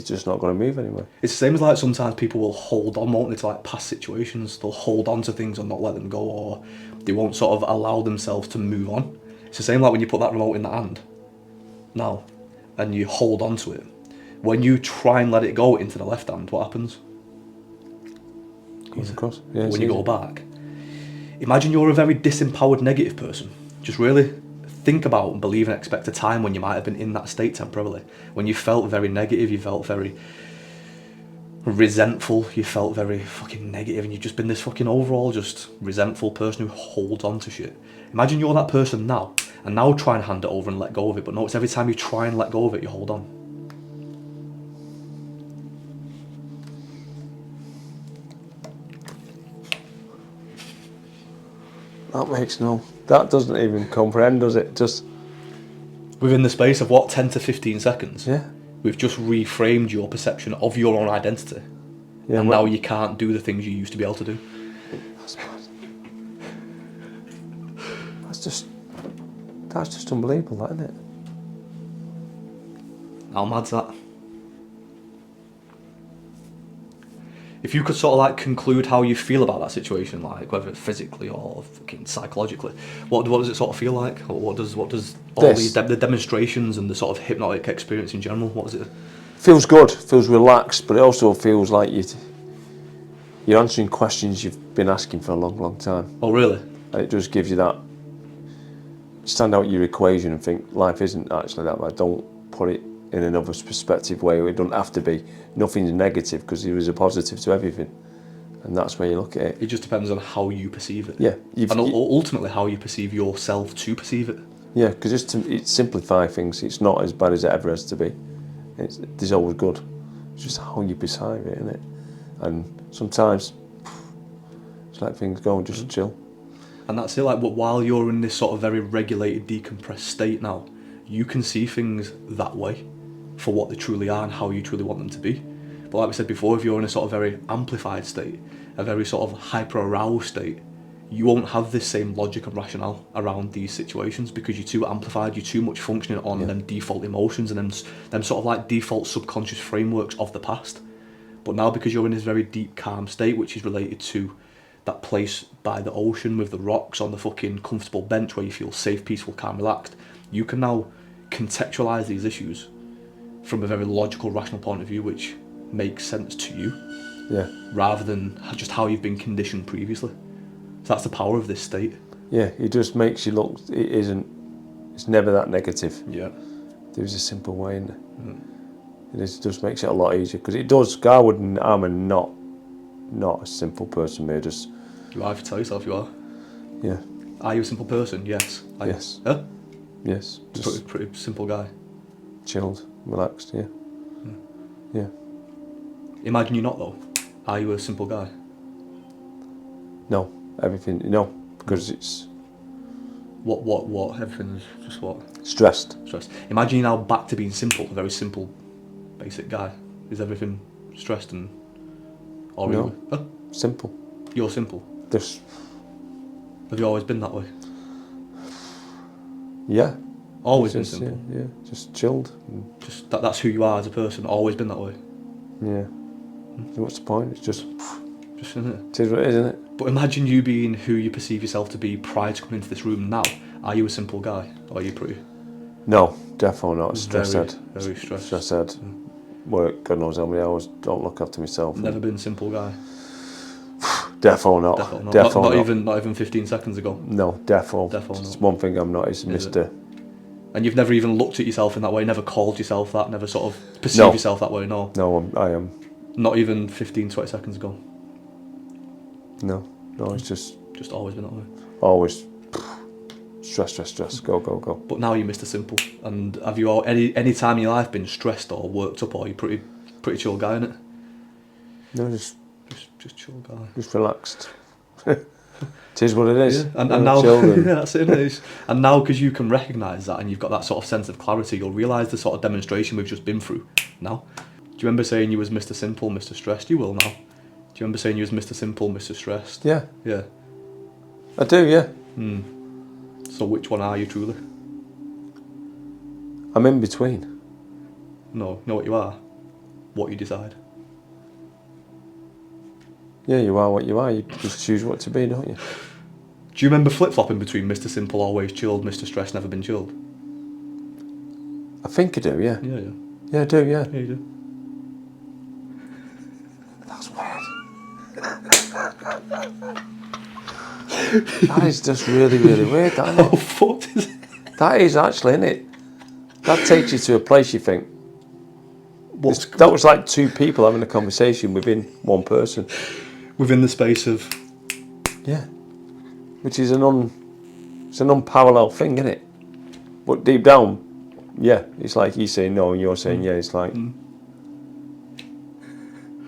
It's just not going to move anywhere. It's the same as like sometimes people will hold on, won't they, to like past situations. They'll hold on to things and not let them go, or they won't sort of allow themselves to move on. It's the same like when you put that remote in the hand now and you hold on to it. When you try and let it go into the left hand, what happens? Goes across. Yeah, when you go back. Imagine you're a very disempowered negative person. Just really think about and believe and expect a time when you might have been in that state temporarily. When you felt very negative, you felt very resentful, you felt very fucking negative, and you've just been this fucking overall just resentful person who holds on to shit. Imagine you're that person now, and now try and hand it over and let go of it, but notice every time you try and let go of it, you hold on. That doesn't even comprehend, does it? Just within the space of what, 10 to 15 seconds? Yeah. We've just reframed your perception of your own identity. Yeah, and now you can't do the things you used to be able to do. That's just unbelievable, that, isn't it? How mad's that? If you could sort of like conclude how you feel about that situation, like whether physically or fucking psychologically, what does it sort of feel like? Or what does all these the demonstrations and the sort of hypnotic experience in general, what is it? Feels good, feels relaxed, but it also feels like you're answering questions you've been asking for a long, long time. Oh, really? And it just gives you that, stand out your equation and think life isn't actually that bad. Don't put it in another perspective way. It don't have to be. Nothing's negative because there is a positive to everything. And that's where you look at it. It just depends on how you perceive it. Yeah. And ultimately how you perceive yourself to perceive it. Yeah, because it's simplify things. It's not as bad as it ever has to be. There's always good. It's just how you perceive it, isn't it? And sometimes just let things go and just chill. And that's it, like while you're in this sort of very regulated, decompressed state now, you can see things that way for what they truly are and how you truly want them to be. But like we said before, if you're in a sort of very amplified state, a very sort of hyper-aroused state, you won't have this same logic and rationale around these situations because you're too amplified, you're too much functioning on them default emotions and them sort of like default subconscious frameworks of the past. But now because you're in this very deep calm state, which is related to that place by the ocean with the rocks on the fucking comfortable bench where you feel safe, peaceful, calm, relaxed, you can now contextualize these issues from a very logical, rational point of view, which makes sense to you, rather than just how you've been conditioned previously. So that's the power of this state. Yeah, it just makes you look. It's never that negative. Yeah, there's a simple way in there. It just makes it a lot easier because it does. I'm not a simple person, mate. Just you have to tell yourself you are. Yeah. Are you a simple person? Yes. Yes. Huh? Yes. Just pretty simple guy. Chilled, relaxed. Yeah. Yeah. Imagine you're not though. Are you a simple guy? No. Everything. No, because it's. What? Everything's just what? Stressed. Imagine you're now back to being simple, a very simple, basic guy. Is everything stressed and? Or no. Simple. You're simple. Have you always been that way? Yeah. Always been simple. Yeah. Just chilled. Just that's who you are as a person. Always been that way. Yeah. So what's the point? It's just isn't it? It is what it is, isn't it? But imagine you being who you perceive yourself to be prior to coming into this room now. Are you a simple guy? Or are you pretty? No, definitely not. Stressed head. Very stressed. Stressed head. Work, God knows how many hours. Don't look after myself. Never been a simple guy. Definitely not. Definitely not even 15 seconds ago. No, definitely not. It's one thing I'm not is Mr. And you've never even looked at yourself in that way, never called yourself that, never sort of perceived yourself that way, no? No, I am. Not even 15, 20 seconds ago? No, it's just always been that way? Always. Stress, go. But now you're Mr. Simple. And have you any time in your life been stressed or worked up, or are you pretty chill guy, innit? No, just chill guy. Just relaxed. It is what it is. Yeah. And now, that's it, isn't it? And now, because you can recognise that and you've got that sort of sense of clarity, you'll realise the sort of demonstration we've just been through now. Do you remember saying you was Mr. Simple, Mr. Stressed? You will now. Do you remember saying you was Mr. Simple, Mr. Stressed? Yeah. Yeah. I do, yeah. So which one are you truly? I'm in between. No, you know what you are? what you decide. Yeah, you are what you are. You just choose what to be, don't you? Do you remember flip-flopping between Mr. Simple, always chilled, Mr. Stress, never been chilled? I think I do, yeah. Yeah. Yeah, I do, yeah. Yeah, you do. That's weird. That is just really, really weird, that, isn't Oh, it? fuck is it? That is actually, isn't it? That takes you to a place you think, that was like two people having a conversation within one person. Within the space of... Yeah. Which is it's an unparalleled thing, isn't it? But deep down, yeah, it's like he's saying no and you're saying yeah, it's like...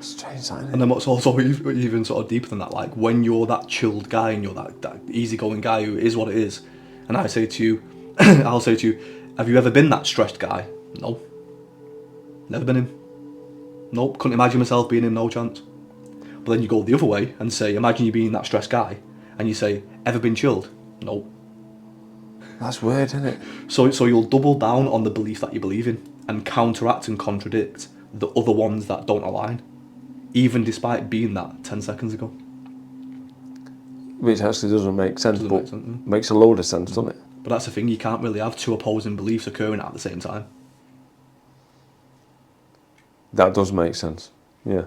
Strange, isn't it? And then what's also even sort of deeper than that, like when you're that chilled guy and you're that easygoing guy who is what it is, and I say to you, I'll say to you, have you ever been that stressed guy? No. Never been him. Nope, couldn't imagine myself being him, no chance. But then you go the other way and say, imagine you being that stressed guy, and you say, ever been chilled? No. That's weird, isn't it? So you'll double down on the belief that you believe in and counteract and contradict the other ones that don't align, even despite being that 10 seconds ago. Which actually doesn't make sense, Doesn't but make sense, makes a load of sense, doesn't it? But that's the thing, you can't really have two opposing beliefs occurring at the same time. That does make sense, yeah.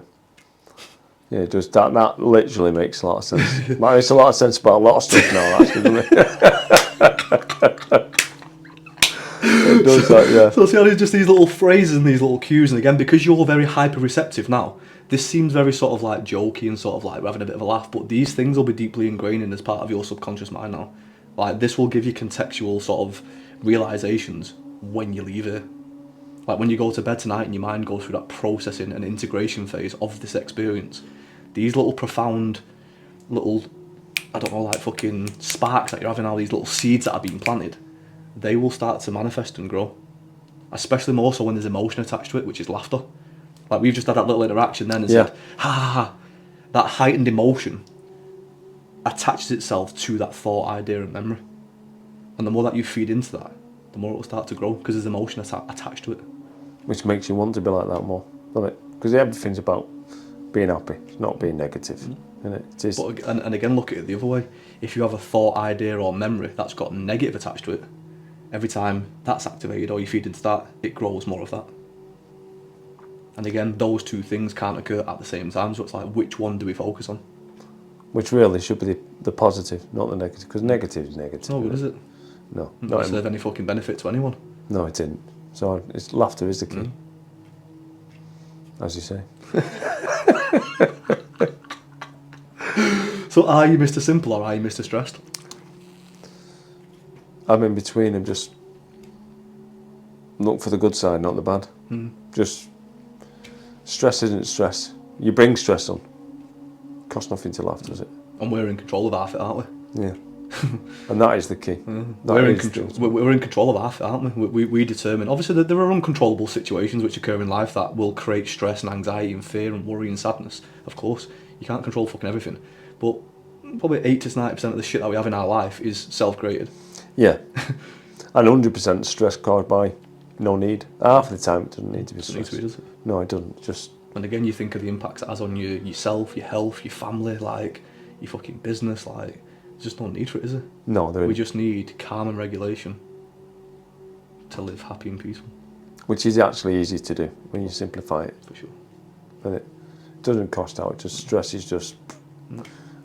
Yeah, it does. That literally makes a lot of sense. It makes a lot of sense about a lot of stuff now, actually, doesn't it? It does that, yeah. So see how there's just these little phrases and these little cues, and again, because you're very hyper-receptive now, this seems very sort of like jokey and sort of like we're having a bit of a laugh, but these things will be deeply ingrained in as part of your subconscious mind now. Like, this will give you contextual sort of realizations when you leave here. Like, when you go to bed tonight and your mind goes through that processing and integration phase of this experience, these little profound little, I don't know, like fucking sparks that you're having, all these little seeds that are being planted, they will start to manifest and grow. Especially more so when there's emotion attached to it, which is laughter. Like, we've just had that little interaction then and said, ha ha ha. That heightened emotion attaches itself to that thought, idea and memory. And the more that you feed into that, the more it will start to grow, because there's emotion attached to it. Which makes you want to be like that more, doesn't it? Because everything's about being happy, it's not being negative, isn't it? It is. But, and again, look at it the other way. If you have a thought, idea or memory that's got negative attached to it, every time that's activated or you feed into that, it grows more of that. And again, those two things can't occur at the same time, so it's like, which one do we focus on? Which really should be the positive, not the negative, because negative is negative. No good, is it? No. It doesn't serve any fucking benefit to anyone. No, it didn't. So it's laughter is the key, as you say. So are you Mr. Simple or are you Mr. Stressed? I'm in between and just look for the good side, not the bad. Just stress isn't stress. You bring stress on. Costs nothing to laugh, does it? And we're in control of half it, aren't we? Yeah. And that is the key. We're in control of half it, aren't we? We determine. Obviously, there are uncontrollable situations which occur in life that will create stress and anxiety and fear and worry and sadness. Of course, you can't control fucking everything. But probably 80 to 90% of the shit that we have in our life is self-created. Yeah. And 100% stress caused by no need. Half the time it doesn't need to be stressed. Does it? No, it doesn't. Just. And again, you think of the impacts it has on yourself, your health, your family, like your fucking business, like. There's just no need for it, is there? No, there isn't. We just need calm and regulation to live happy and peaceful. Which is actually easy to do when you simplify it. For sure. And it doesn't cost out. Just stress is just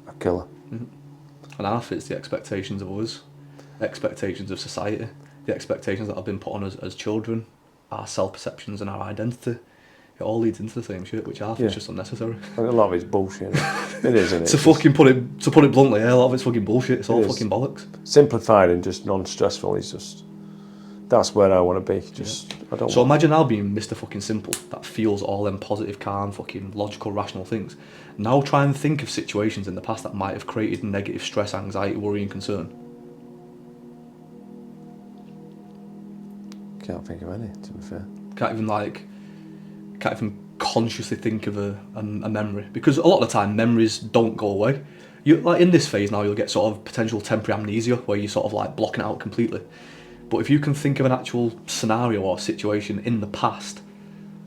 a killer. And half it's the expectations of us, expectations of society, the expectations that have been put on us as children, our self-perceptions and our identity. It all leads into the same shit, which half is just unnecessary. And a lot of it's bullshit. It is, isn't it? To put it bluntly, a lot of it's fucking bullshit. It's all fucking bollocks. Simplified and just non-stressful is just. That's where I want to be. Just I don't. So imagine now being Mr. fucking Simple that feels all them positive, calm, fucking logical, rational things. Now try and think of situations in the past that might have created negative stress, anxiety, worry, and concern. Can't think of any, to be fair. Can't even consciously think of a memory, because a lot of the time memories don't go away. You like in this phase now, you'll get sort of potential temporary amnesia where you're sort of like blocking it out completely. But if you can think of an actual scenario or situation in the past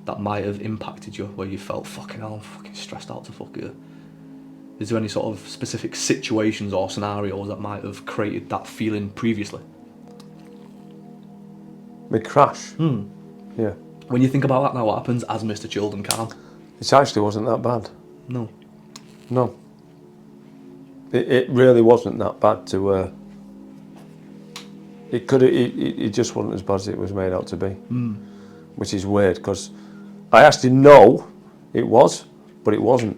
that might have impacted you, where you felt, fucking hell, I'm fucking stressed out to fuck it? Is there any sort of specific situations or scenarios that might have created that feeling previously? My crash. Yeah. When you think about that now, what happens as Mr. Chilled and calm? It actually wasn't that bad. No. No. It really wasn't that bad to. It just wasn't as bad as it was made out to be. Which is weird, because I actually know it was, but it wasn't.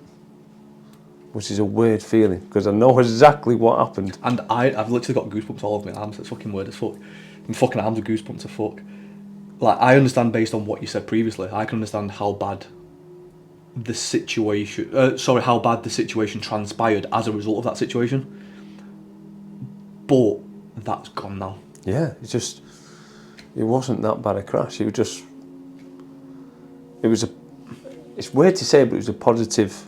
Which is a weird feeling, because I know exactly what happened. And I've literally got goosebumps all over my arms. It's fucking weird as fuck. My fucking arms are goosebumps as fuck. Like, I understand based on what you said previously, I can understand how bad the situation, how bad the situation transpired as a result of that situation. But that's gone now. Yeah, it wasn't that bad a crash. It's weird to say, but it was a positive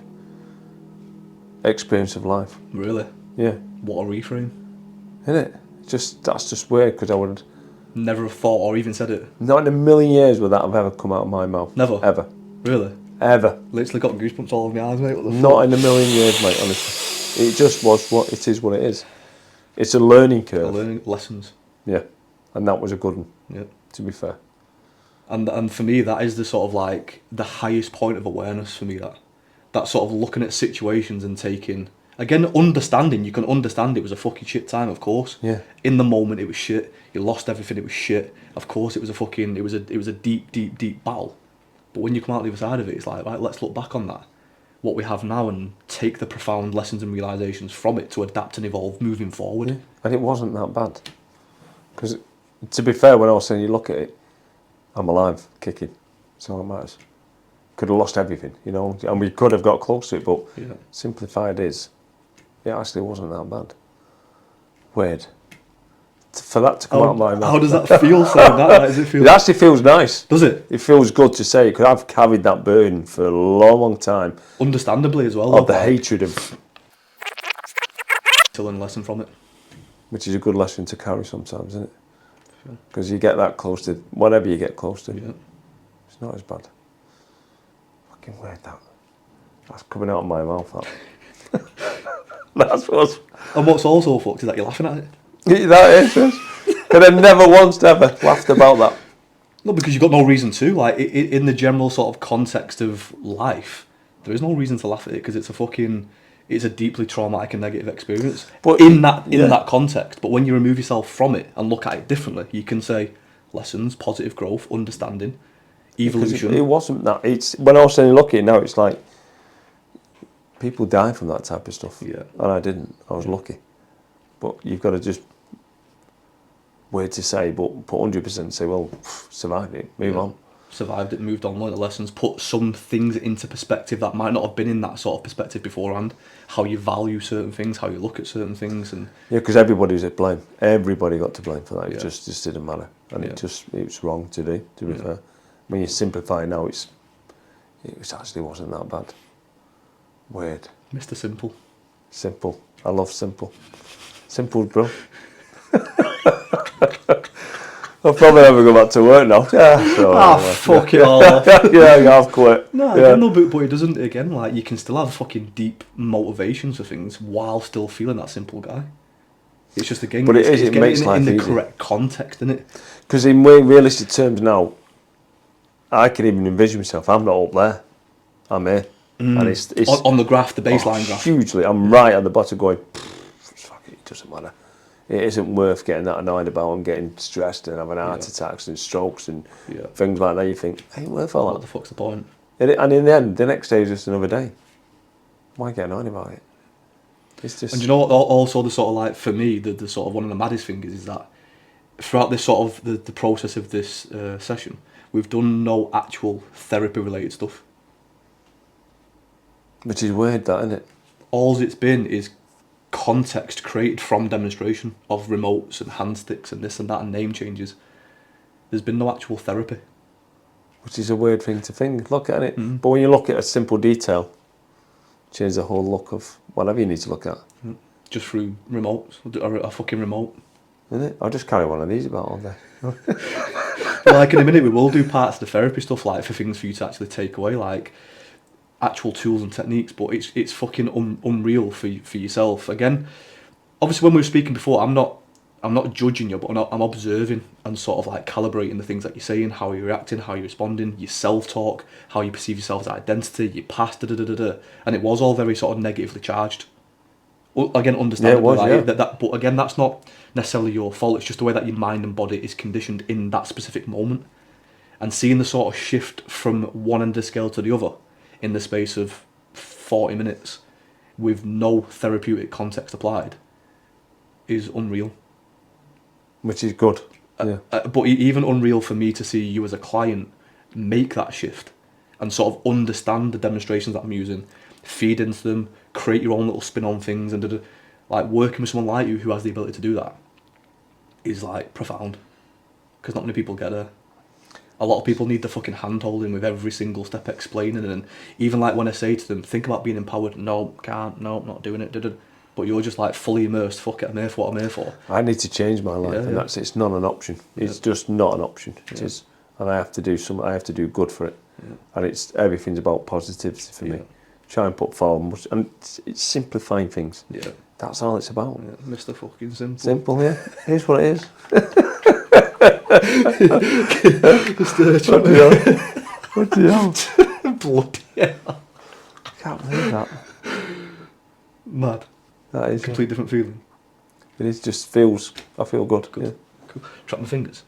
experience of life. Really? Yeah. What a reframe. Isn't it? That's just weird, because I would never have thought or even said it. Not in a million years would that have ever come out of my mouth. Never? Ever. Really? Ever. Literally got goosebumps all over my eyes, mate. What the Not fuck? in a million years, mate, honestly. It just was what it is. It's a learning curve. Learning lessons. Yeah. And that was a good one, Yeah. to be fair. And for me, that is the sort of like the highest point of awareness for me, that sort of looking at situations and taking, again, understanding. You can understand it was a fucking shit time, of course. Yeah. In the moment, it was shit. You lost everything. It was shit. Of course, it was a deep, deep, deep battle. But when you come out the other side of it, it's like, right, let's look back on that, what we have now, and take the profound lessons and realizations from it to adapt and evolve moving forward. Yeah. And it wasn't that bad. Because, to be fair, when I was saying you look at it, I'm alive, kicking. That's all that matters. Could have lost everything, and we could have got close to it, but simplified is, it actually wasn't that bad. Weird. For that to come out of my mouth. How does that feel saying that? Does it feel? It actually feels nice. Does it? It feels good to say, because I've carried that burden for a long, long time. Understandably as well. Of the hatred of... To learn a lesson from it. Which is a good lesson to carry sometimes, isn't it? Because you get that close to... Whatever you get close to. Yeah. It's not as bad. Fucking weird, that. That's coming out of my mouth, that. That's what's... And what's also fucked is that you're laughing at it. That is, yes. Because I never once ever laughed about that. No, because you've got no reason to. Like, in the general sort of context of life, there is no reason to laugh at it, because it's a deeply traumatic and negative experience. But in that context. But when you remove yourself from it and look at it differently, you can say lessons, positive growth, understanding, evolution. It wasn't that. It's when I was saying look at it now, it's like people die from that type of stuff. Yeah. And I didn't. I was lucky. But you've got to just, weird to say, but 100% say, well, survived it, move on. Survived it, moved on, learned the lessons, put some things into perspective that might not have been in that sort of perspective beforehand. How you value certain things, how you look at certain things, and yeah, because everybody was at blame. Everybody got to blame for that. It Yeah. just didn't matter, and Yeah. it was wrong to do. To be fair, when you simplify now, it actually wasn't that bad. Weird. Mr. Simple. Simple. I love simple. Simple, bro. I'll probably never go back to work now. Yeah. So, fuck it all. yeah, I've quit. No, yeah. again, but it doesn't. Again, like, you can still have fucking deep motivations for things while still feeling that simple guy. It's just again, But it's it makes life in the easy. correct context, isn't it? Because in realistic terms now, I can even envision myself. I'm not up there. I'm here, and it's On the graph, the baseline graph. hugely. I'm right at the bottom, going. Fuck it, it doesn't matter. It isn't worth getting that annoyed about and getting stressed and having heart attacks and strokes and things like that. You think, ain't worth all What that. the fuck's the point? And in the end, the next day is just another day. Why get annoyed about it? It's just. And you know what? Also, the sort of like, for me, the sort of one of the maddest things is that throughout this sort of the process of this session, we've done no actual therapy related stuff. Which is weird, that, isn't it? All it's been is context created from demonstration of remotes and hand sticks and this and that and name changes. There's been no actual therapy. Which is a weird thing to think. Look at it. But when you look at a simple detail, change the whole look of whatever you need to look at. Just through remotes, or a fucking remote. Isn't it? I'll just carry one of these about all day. Like in a minute we will do parts of the therapy stuff, like for things for you to actually take away, like actual tools and techniques, but it's fucking unreal for yourself. Again, obviously when we were speaking before, I'm not judging you, but I'm observing and sort of like calibrating the things that you're saying, how you're reacting, how you're responding, your self-talk, how you perceive yourself as identity, your past, and it was all very sort of negatively charged. Again, understandably, but again, that's not necessarily your fault. It's just the way that your mind and body is conditioned in that specific moment, and seeing the sort of shift from one end of the scale to the other in the space of 40 minutes with no therapeutic context applied is unreal. Which is good. But even unreal for me to see you as a client make that shift and sort of understand the demonstrations that I'm using, feed into them, create your own little spin on things, and like working with someone like you who has the ability to do that is like profound, because not many people get there. A lot of people need the fucking hand holding with every single step explaining, and even like when I say to them, think about being empowered, no, can't, no, not doing it, but you're just like fully immersed, fuck it, I'm here for what I'm here for. I need to change my life, and it's not an option. It's just not an option. It is, and I have to do good for it. And everything's about positivity for me. Try and put forward, and it's simplifying things. That's all it's about. Mr. Fucking Simple. Simple, yeah. Here's what it is. What the hell? Bloody hell. I can't believe that. Mad. That is Complete different feeling. It is just feels. I feel good. Cool. Track my fingers.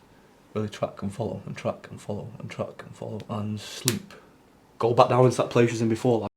Really track and follow and track and follow and track and follow and sleep. Go back down into that place you was in before.